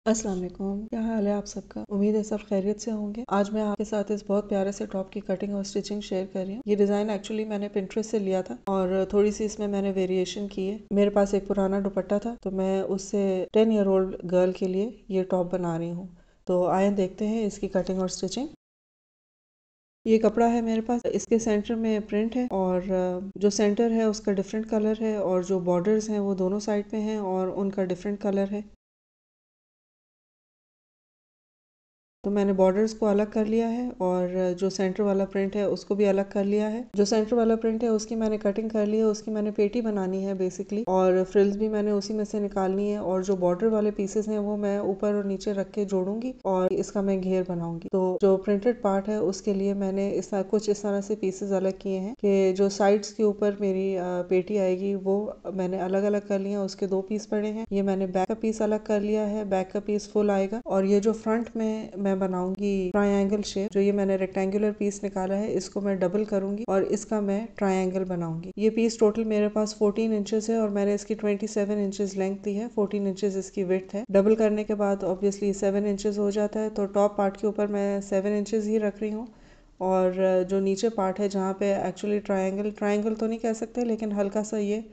अस्सलाम वालेकुम, क्या हाल है आप सबका। उम्मीद है सब खैरियत से होंगे। आज मैं आपके साथ इस बहुत प्यारे से टॉप की कटिंग और स्टिचिंग शेयर कर रही हूँ। ये डिज़ाइन एक्चुअली मैंने पिंटरेस्ट से लिया था और थोड़ी सी इसमें मैंने वेरिएशन की है। मेरे पास एक पुराना दुपट्टा था तो मैं उससे 10 ईयर ओल्ड गर्ल के लिए ये टॉप बना रही हूँ। तो आए देखते हैं इसकी कटिंग और स्टिचिंग। ये कपड़ा है मेरे पास, इसके सेंटर में प्रिंट है और जो सेंटर है उसका डिफरेंट कलर है और जो बॉर्डर्स हैं वो दोनों साइड पे हैं और उनका डिफरेंट कलर है। तो मैंने बॉर्डर्स को अलग कर लिया है और जो सेंटर वाला प्रिंट है उसको भी अलग कर लिया है। जो सेंटर वाला प्रिंट है उसकी मैंने कटिंग कर ली है, उसकी मैंने पेटी बनानी है बेसिकली, और फ्रिल्स भी मैंने उसी में से निकालनी है। और जो बॉर्डर वाले पीसेस हैं वो मैं ऊपर और नीचे रख के जोड़ूंगी और इसका मैं घेर बनाऊंगी। तो जो प्रिंटेड पार्ट है उसके लिए मैंने कुछ इस तरह से पीसेस अलग किए हैं कि जो साइड्स के ऊपर मेरी पेटी आएगी वो मैंने अलग अलग कर लिया। उसके 2 पीस पड़े हैं। ये मैंने बैक का पीस अलग कर लिया है, बैक का पीस फुल आएगा। और ये जो फ्रंट में मैं बनाऊंगी ट्रायंगल शेप, जो ये मैंने रेक्टेंगुलर पीस निकाला है इसको मैं डबल करूंगी और इसका मैं ट्रायंगल बनाऊंगी। ये पीस टोटल मेरे पास 14 इंचेस है और मैंने इसकी 27 इंचेस लेंथ दी है, 14 इंचेस इसकी विड्थ है। डबल करने के बाद ऑब्वियसली 7 इंचेस हो जाता है। तो टॉप पार्ट के ऊपर मैं 7 इंचेस ही रख रही हूँ और जो नीचे पार्ट है जहाँ पे एक्चुअली ट्रायंगल तो नहीं कह सकते लेकिन हल्का सा ये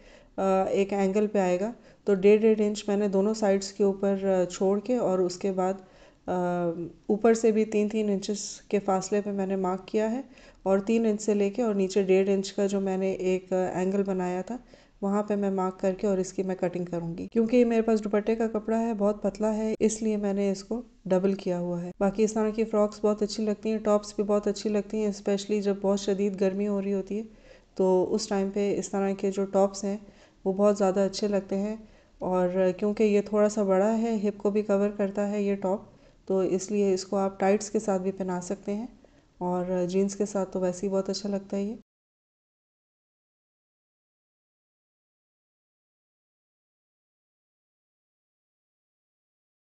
एक एंगल पे आएगा। तो 1.5 इंच मैंने दोनों साइड्स के ऊपर छोड़ के और उसके बाद ऊपर से भी 3-3 इंचेस के फासले पे मैंने मार्क किया है और 3 इंच से लेके और नीचे 1.5 इंच का जो मैंने एक एंगल बनाया था वहाँ पे मैं मार्क करके और इसकी मैं कटिंग करूँगी। क्योंकि ये मेरे पास दुपट्टे का कपड़ा है, बहुत पतला है, इसलिए मैंने इसको डबल किया हुआ है। बाकी इस तरह की फ्रॉक्स बहुत अच्छी लगती हैं, टॉप्स भी बहुत अच्छी लगती हैं, स्पेशली जब बहुत शदीद गर्मी हो रही होती है तो उस टाइम पे इस तरह के जो टॉप्स हैं वो बहुत ज़्यादा अच्छे लगते हैं। और क्योंकि ये थोड़ा सा बड़ा है, हिप को भी कवर करता है ये टॉप, तो इसलिए इसको आप टाइट्स के साथ भी पहना सकते हैं और जीन्स के साथ तो वैसे ही बहुत अच्छा लगता है ये।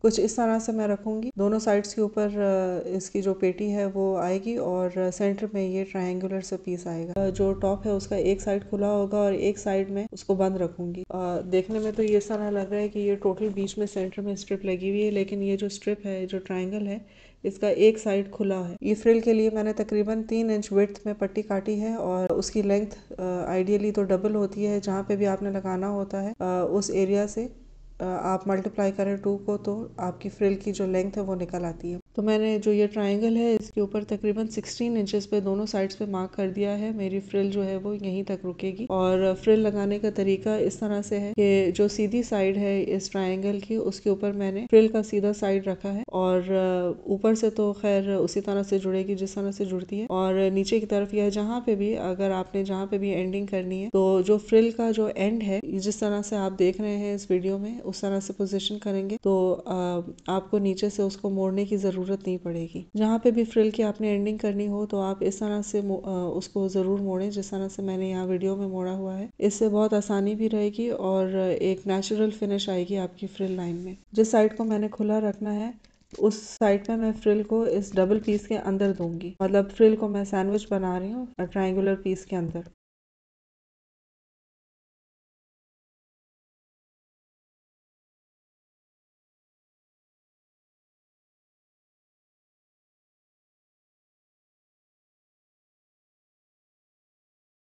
कुछ इस तरह से मैं रखूँगी। दोनों साइड्स के ऊपर इसकी जो पेटी है वो आएगी और सेंटर में ये ट्रायंगुलर सा पीस आएगा। जो टॉप है उसका एक साइड खुला होगा और एक साइड में उसको बंद रखूँगी। देखने में तो ये इस तरह लग रहा है कि ये टोटल बीच में सेंटर में स्ट्रिप लगी हुई है, लेकिन ये जो स्ट्रिप है, जो ट्रायंगल है, इसका एक साइड खुला है। ये फ्रिल के लिए मैंने तकरीबन 3 इंच विड्थ में पट्टी काटी है और उसकी लेंथ आइडियली तो डबल होती है। जहाँ पे भी आपने लगाना होता है उस एरिया से आप मल्टीप्लाई करें 2 को तो आपकी फ्रिल की जो लेंथ है वो निकल आती है। तो मैंने जो ये ट्रायंगल है इसके ऊपर तकरीबन 16 इंचेस पे दोनों साइड्स पे मार्क कर दिया है। मेरी फ्रिल जो है वो यहीं तक रुकेगी और फ्रिल लगाने का तरीका इस तरह से है कि जो सीधी साइड है इस ट्रायंगल की उसके ऊपर मैंने फ्रिल का सीधा साइड रखा है और ऊपर से तो खैर उसी तरह से जुड़ेगी जिस तरह से जुड़ती है, और नीचे की तरफ या जहाँ पे भी अगर आपने जहाँ पे भी एंडिंग करनी है तो जो फ्रिल का जो एंड है जिस तरह से आप देख रहे हैं इस वीडियो में उस तरह से पोजीशन करेंगे तो आपको नीचे से उसको मोड़ने की ज़रूरत नहीं पड़ेगी। जहाँ पे भी फ्रिल की आपने एंडिंग करनी हो तो आप इस तरह से उसको ज़रूर मोड़ें जिस तरह से मैंने यहाँ वीडियो में मोड़ा हुआ है। इससे बहुत आसानी भी रहेगी और एक नेचुरल फिनिश आएगी आपकी फ्रिल लाइन में। जिस साइड को मैंने खुला रखना है उस साइड पे मैं फ्रिल को इस डबल पीस के अंदर दूंगी, मतलब फ्रिल को मैं सैंडविच बना रही हूँ ट्रायंगुलर पीस के अंदर।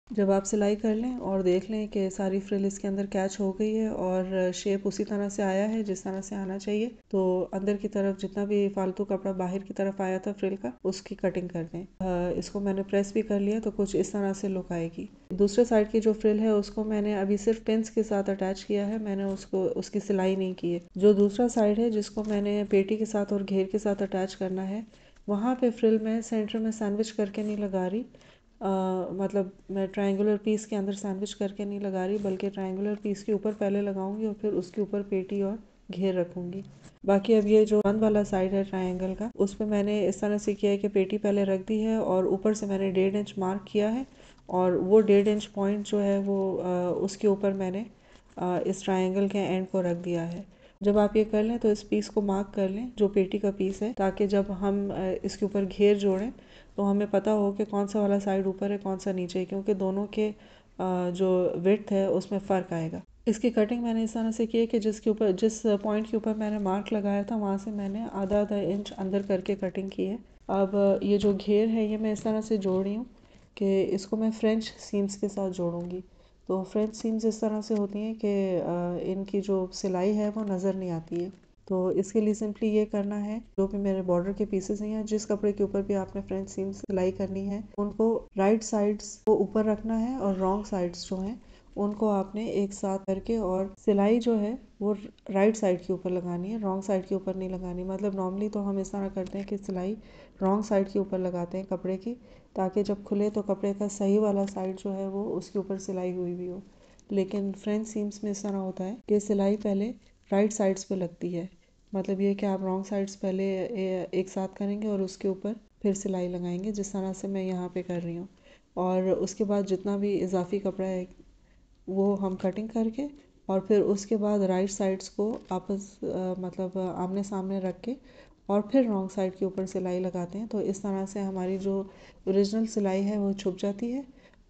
जब आप सिलाई कर लें और देख लें कि सारी फ्रिल इसके अंदर कैच हो गई है और शेप उसी तरह से आया है जिस तरह से आना चाहिए, तो अंदर की तरफ जितना भी फालतू कपड़ा बाहर की तरफ आया था फ्रिल का उसकी कटिंग कर दें। इसको मैंने प्रेस भी कर लिया तो कुछ इस तरह से लुक आएगी। दूसरे साइड की जो फ्रिल है उसको मैंने अभी सिर्फ पिंस के साथ अटैच किया है, मैंने उसको उसकी सिलाई नहीं की है। जो दूसरा साइड है जिसको मैंने पेटी के साथ और घेर के साथ अटैच करना है वहाँ पे फ्रिल मैं सेंटर में सैंडविच करके नहीं लगा रही। मतलब मैं ट्रायंगुलर पीस के अंदर सैंडविच करके नहीं लगा रही बल्कि ट्रायंगुलर पीस के ऊपर पहले लगाऊंगी और फिर उसके ऊपर पेटी और घेर रखूंगी। बाकी अब ये जो बंद वाला साइड है ट्रायंगल का उस पर मैंने इस तरह से किया है कि पेटी पहले रख दी है और ऊपर से मैंने 1.5 इंच मार्क किया है और वो 1.5 इंच पॉइंट जो है वो उसके ऊपर मैंने इस ट्रायंगल के एंड को रख दिया है। जब आप ये कर लें तो इस पीस को मार्क कर लें जो पेटी का पीस है, ताकि जब हम इसके ऊपर घेर जोड़ें तो हमें पता हो कि कौन सा वाला साइड ऊपर है कौन सा नीचे है, क्योंकि दोनों के जो विड्थ है उसमें फ़र्क आएगा। इसकी कटिंग मैंने इस तरह से की है कि जिस पॉइंट के ऊपर मैंने मार्क लगाया था वहाँ से मैंने आधा आधा इंच अंदर करके कटिंग की है। अब ये जो घेर है ये मैं इस तरह से जोड़ रही हूँ कि इसको मैं फ्रेंच सीम्स के साथ जोड़ूंगी। तो फ्रेंच सीम्स इस तरह से होती हैं कि इनकी जो सिलाई है वो नज़र नहीं आती है। तो इसके लिए सिंपली ये करना है, जो भी मेरे बॉर्डर के पीसेस हैं या जिस कपड़े के ऊपर भी आपने फ्रेंच सीम सिलाई करनी है उनको राइट साइड्स को ऊपर रखना है और रॉन्ग साइड्स जो हैं उनको आपने एक साथ करके, और सिलाई जो है वो राइट साइड के ऊपर लगानी है, रॉन्ग साइड के ऊपर नहीं लगानी। मतलब नॉर्मली तो हम इस तरह करते हैं कि सिलाई रॉन्ग साइड के ऊपर लगाते हैं कपड़े की, ताकि जब खुले तो कपड़े का सही वाला साइड जो है वो उसके ऊपर सिलाई हुई भी हो। लेकिन फ्रेंच सीम्स में इस तरह होता है कि सिलाई पहले राइट साइड्स पे लगती है। मतलब ये कि आप रॉन्ग साइड्स पहले एक साथ करेंगे और उसके ऊपर फिर सिलाई लगाएंगे, जिस तरह से मैं यहाँ पे कर रही हूँ। और उसके बाद जितना भी इजाफी कपड़ा है वो हम कटिंग करके और फिर उसके बाद राइट साइड्स को मतलब आमने सामने रख के और फिर रॉन्ग साइड के ऊपर सिलाई लगाते हैं। तो इस तरह से हमारी जो ओरिजिनल सिलाई है वो छुप जाती है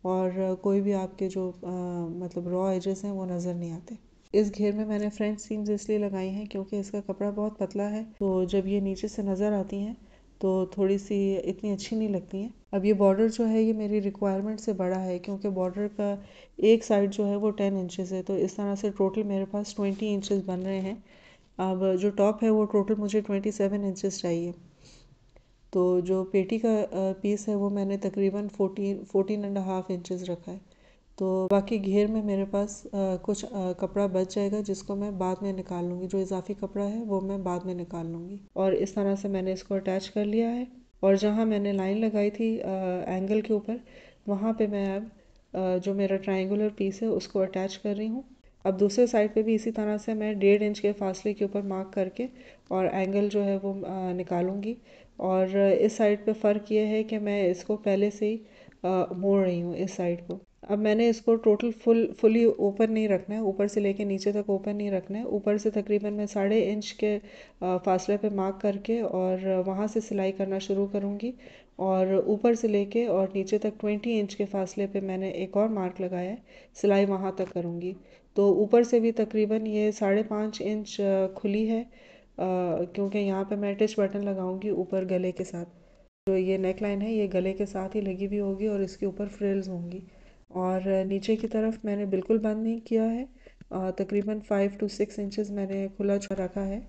और कोई भी आपके जो मतलब रॉ एजेस हैं वो नज़र नहीं आते। इस घेर में मैंने फ्रेंच सीम्स इसलिए लगाई हैं क्योंकि इसका कपड़ा बहुत पतला है, तो जब ये नीचे से नज़र आती हैं तो थोड़ी सी इतनी अच्छी नहीं लगती हैं। अब ये बॉर्डर जो है ये मेरी रिक्वायरमेंट से बड़ा है, क्योंकि बॉर्डर का एक साइड जो है वो 10 इंचेस है, तो इस तरह से टोटल मेरे पास 20 इंचेस बन रहे हैं। अब जो टॉप है वो टोटल मुझे 27 इंचेस चाहिए। तो जो पेटी का पीस है वो मैंने तकरीबन 14.5 इंचेस रखा है। तो बाकी घेर में मेरे पास कुछ कपड़ा बच जाएगा जिसको मैं बाद में निकाल लूँगी। जो इजाफी कपड़ा है वो मैं बाद में निकाल लूँगी। और इस तरह से मैंने इसको अटैच कर लिया है। और जहाँ मैंने लाइन लगाई थी एंगल के ऊपर, वहाँ पे मैं अब जो मेरा ट्रायंगुलर पीस है उसको अटैच कर रही हूँ। अब दूसरे साइड पे भी इसी तरह से मैं 1.5 इंच के फासले के ऊपर मार्क करके और एंगल जो है वो निकालूंगी। और इस साइड पे फ़र्क ये है कि मैं इसको पहले से ही मोड़ रही हूँ इस साइड को। अब मैंने इसको टोटल फुली ऊपर नहीं रखना है, ऊपर से लेके नीचे तक ओपन नहीं रखना है। ऊपर से तकरीबन मैं 1.5 इंच के फासले पे मार्क करके और वहाँ से सिलाई करना शुरू करूँगी। और ऊपर से लेके और नीचे तक 20 इंच के फासले पे मैंने एक और मार्क लगाया है, सिलाई वहाँ तक करूँगी। तो ऊपर से भी तकरीबन ये 5.5 इंच खुली है, क्योंकि यहाँ पे मैं अटैच बटन लगाऊंगी ऊपर गले के साथ। जो ये नेक लाइन है ये गले के साथ ही लगी हुई होगी और इसके ऊपर फ्रिल्स होंगी। और नीचे की तरफ मैंने बिल्कुल बंद नहीं किया है, तकरीबन 5 to 6 इंचेस मैंने खुला छोड़ रखा है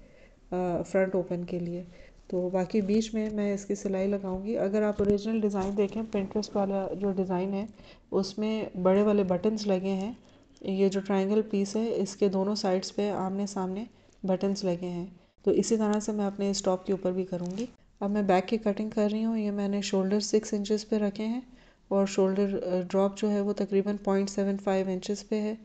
फ्रंट ओपन के लिए। तो बाकी बीच में मैं इसकी सिलाई लगाऊंगी। अगर आप ओरिजिनल डिज़ाइन देखें, पिंटरेस्ट वाला जो डिज़ाइन है उसमें बड़े वाले बटन्स लगे हैं। ये जो ट्रायंगल पीस है इसके दोनों साइड्स पे आमने सामने बटन्स लगे हैं। तो इसी तरह से मैं अपने इस टॉप के ऊपर भी करूँगी। अब मैं बैक की कटिंग कर रही हूँ। ये मैंने शोल्डर 6 इंचेस पे रखे हैं और शोल्डर ड्रॉप जो है वो तकरीबन 0.75 इंचेस पे है।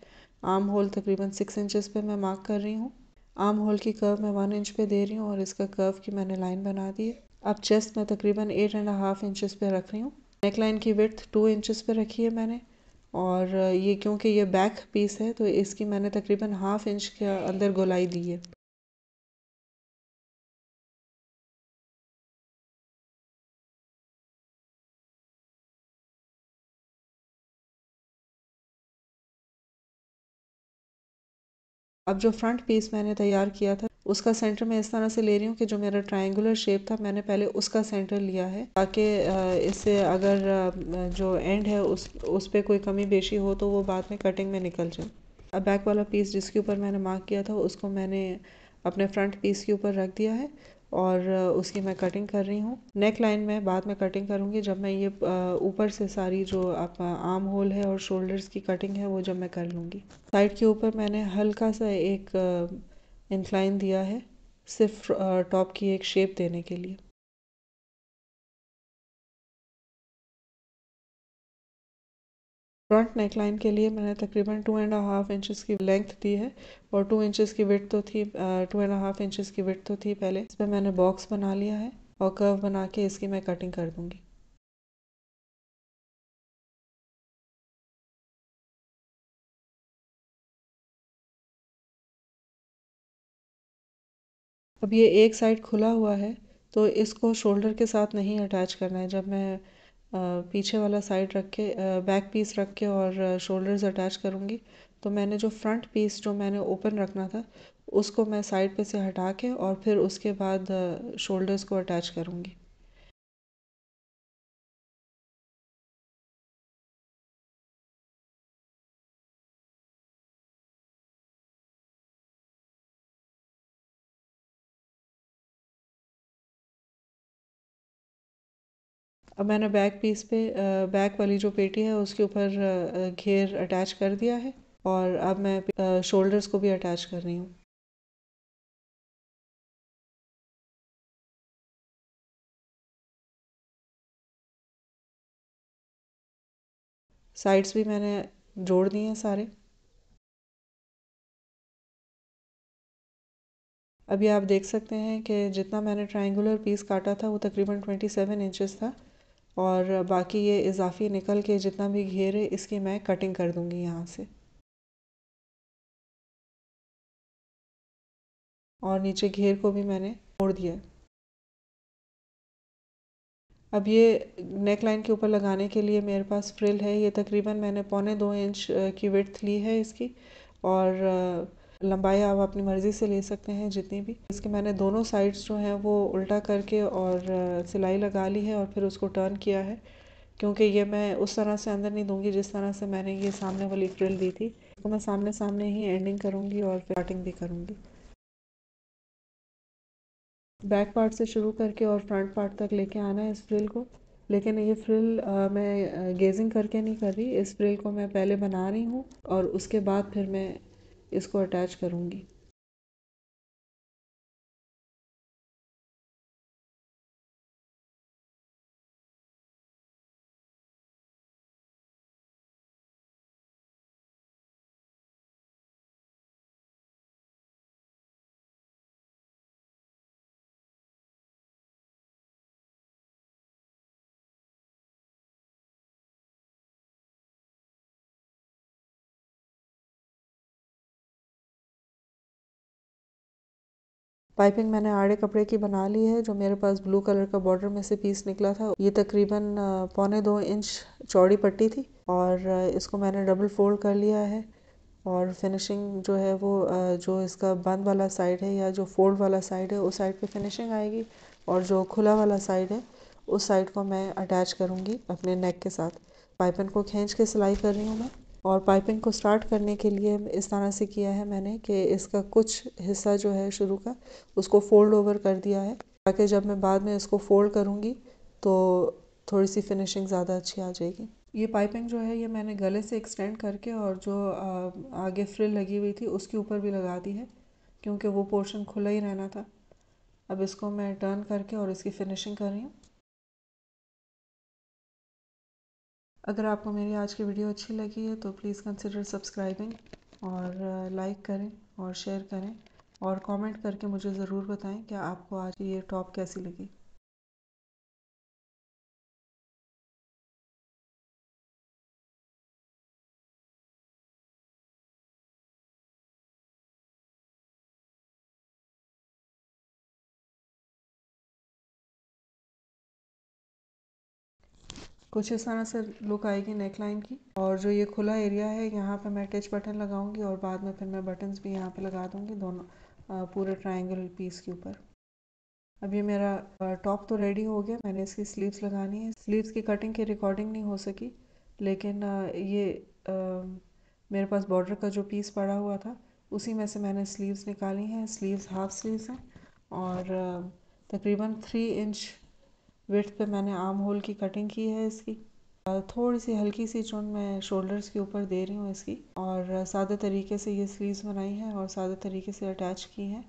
आर्म होल तकरीबन 6 इंचेस पे मैं मार्क कर रही हूँ। आर्म होल की कर्व मैं 1 इंच पे दे रही हूँ और इसका कर्व की मैंने लाइन बना दी है। अब चेस्ट में तकरीबन 8.5 इंचेस पे रख रही हूँ। नेक लाइन की विड्थ 2 इंचेस पे रखी है मैंने। और ये क्योंकि ये बैक पीस है तो इसकी मैंने तकरीबन 1/2 इंच के अंदर गोलाई दी है। अब जो फ्रंट पीस मैंने तैयार किया था उसका सेंटर मैं इस तरह से ले रही हूँ कि जो मेरा ट्रायंगुलर शेप था मैंने पहले उसका सेंटर लिया है, ताकि इससे अगर जो एंड है उस पे कोई कमी बेशी हो तो वो बाद में कटिंग में निकल जाए। अब बैक वाला पीस जिसके ऊपर मैंने मार्क किया था उसको मैंने अपने फ्रंट पीस के ऊपर रख दिया है और उसकी मैं कटिंग कर रही हूँ। नेक लाइन में बाद में कटिंग करूँगी जब मैं ये ऊपर से सारी जो आप आर्म होल है और शोल्डर्स की कटिंग है वो जब मैं कर लूँगी। साइड के ऊपर मैंने हल्का सा एक इंक्लाइन दिया है, सिर्फ टॉप की एक शेप देने के लिए। फ्रंट नेक लाइन के लिए मैंने तकरीबन 2.5 इंचेस की लेंथ दी है और 2 इंचेस की विड्थ तो थी, 2.5 इंचेस की विड्थ तो थी पहले। इस पर मैंने बॉक्स बना लिया है और कर्व बना के इसकी मैं कटिंग कर दूंगी। अब ये एक साइड खुला हुआ है तो इसको शोल्डर के साथ नहीं अटैच करना है। जब मैं पीछे वाला साइड रख के बैक पीस रख के और शोल्डर्स अटैच करूँगी तो मैंने जो फ्रंट पीस जो मैंने ओपन रखना था उसको मैं साइड पे से हटा के और फिर उसके बाद शोल्डर्स को अटैच करूँगी। अब मैंने बैक पीस पे बैक वाली जो पेटी है उसके ऊपर घेर अटैच कर दिया है और अब मैं शोल्डर्स को भी अटैच कर रही हूँ। साइड्स भी मैंने जोड़ दिए हैं सारे। अभी आप देख सकते हैं कि जितना मैंने ट्रायंगुलर पीस काटा था वो तकरीबन 27 इंचेस था और बाकी ये इजाफी निकल के जितना भी घेर है इसकी मैं कटिंग कर दूंगी यहाँ से और नीचे घेर को भी मैंने मोड़ दिया। अब ये नेक लाइन के ऊपर लगाने के लिए मेरे पास फ्रिल है। ये तकरीबन मैंने 1.25 इंच की विड्थ ली है इसकी और लंबाई आप अपनी मर्ज़ी से ले सकते हैं जितनी भी। इसके मैंने दोनों साइड्स जो हैं वो उल्टा करके और सिलाई लगा ली है और फिर उसको टर्न किया है क्योंकि ये मैं उस तरह से अंदर नहीं दूंगी जिस तरह से मैंने ये सामने वाली फ्रिल दी थी। तो मैं सामने सामने ही एंडिंग करूँगी और फिर कटिंग भी करूँगी। बैक पार्ट से शुरू करके और फ्रंट पार्ट तक लेके आना है इस फ्रिल को। लेकिन ये फ्रिल मैं गेजिंग करके नहीं कर रही, इस फ्रिल को मैं पहले बना रही हूँ और उसके बाद फिर मैं इसको अटैच करूँगी। पाइपिंग मैंने आड़े कपड़े की बना ली है। जो मेरे पास ब्लू कलर का बॉर्डर में से पीस निकला था ये तकरीबन 1.25 इंच चौड़ी पट्टी थी और इसको मैंने डबल फोल्ड कर लिया है और फिनिशिंग जो है वो जो इसका बंद वाला साइड है या जो फोल्ड वाला साइड है उस साइड पे फिनिशिंग आएगी और जो खुला वाला साइड है उस साइड को मैं अटैच करूँगी अपने नेक के साथ। पाइपिंग को खींच के सिलाई कर रही हूँ मैं और पाइपिंग को स्टार्ट करने के लिए इस तरह से किया है मैंने कि इसका कुछ हिस्सा जो है शुरू का उसको फोल्ड ओवर कर दिया है ताकि जब मैं बाद में इसको फोल्ड करूँगी तो थोड़ी सी फिनिशिंग ज़्यादा अच्छी आ जाएगी। ये पाइपिंग जो है ये मैंने गले से एक्सटेंड करके और जो आगे फ्रिल लगी हुई थी उसके ऊपर भी लगा दी है क्योंकि वो पोर्शन खुला ही रहना था। अब इसको मैं टर्न करके और इसकी फिनिशिंग कर रही हूँ। अगर आपको मेरी आज की वीडियो अच्छी लगी है तो प्लीज़ कंसिडर सब्सक्राइबिंग और लाइक करें और शेयर करें और कमेंट करके मुझे ज़रूर बताएं कि आपको आज ये टॉप कैसी लगी। कुछ इस तरह से लुक आएगी नेक लाइन की और जो ये खुला एरिया है यहाँ पे मैं टच बटन लगाऊंगी और बाद में फिर मैं बटन्स भी यहाँ पे लगा दूंगी दोनों पूरे ट्रायंगल पीस के ऊपर। अब ये मेरा टॉप तो रेडी हो गया। मैंने इसकी स्लीव्स लगानी है। स्लीव्स की कटिंग की रिकॉर्डिंग नहीं हो सकी लेकिन ये मेरे पास बॉर्डर का जो पीस पड़ा हुआ था उसी में से मैंने स्लीव्स निकाली हैं। स्लीव्स हाफ स्लीव्स हैं और तकरीबन 3 इंच विड्थ पे मैंने आर्म होल की कटिंग की है इसकी। थोड़ी सी हल्की सी चुन मैं शोल्डर्स के ऊपर दे रही हूँ इसकी और सादे तरीके से ये स्लीव्स बनाई हैं और सादे तरीके से अटैच की हैं।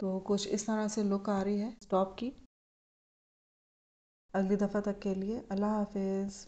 तो कुछ इस तरह से लुक आ रही है टॉप की। अगली दफ़ा तक के लिए अल्लाह हाफिज़।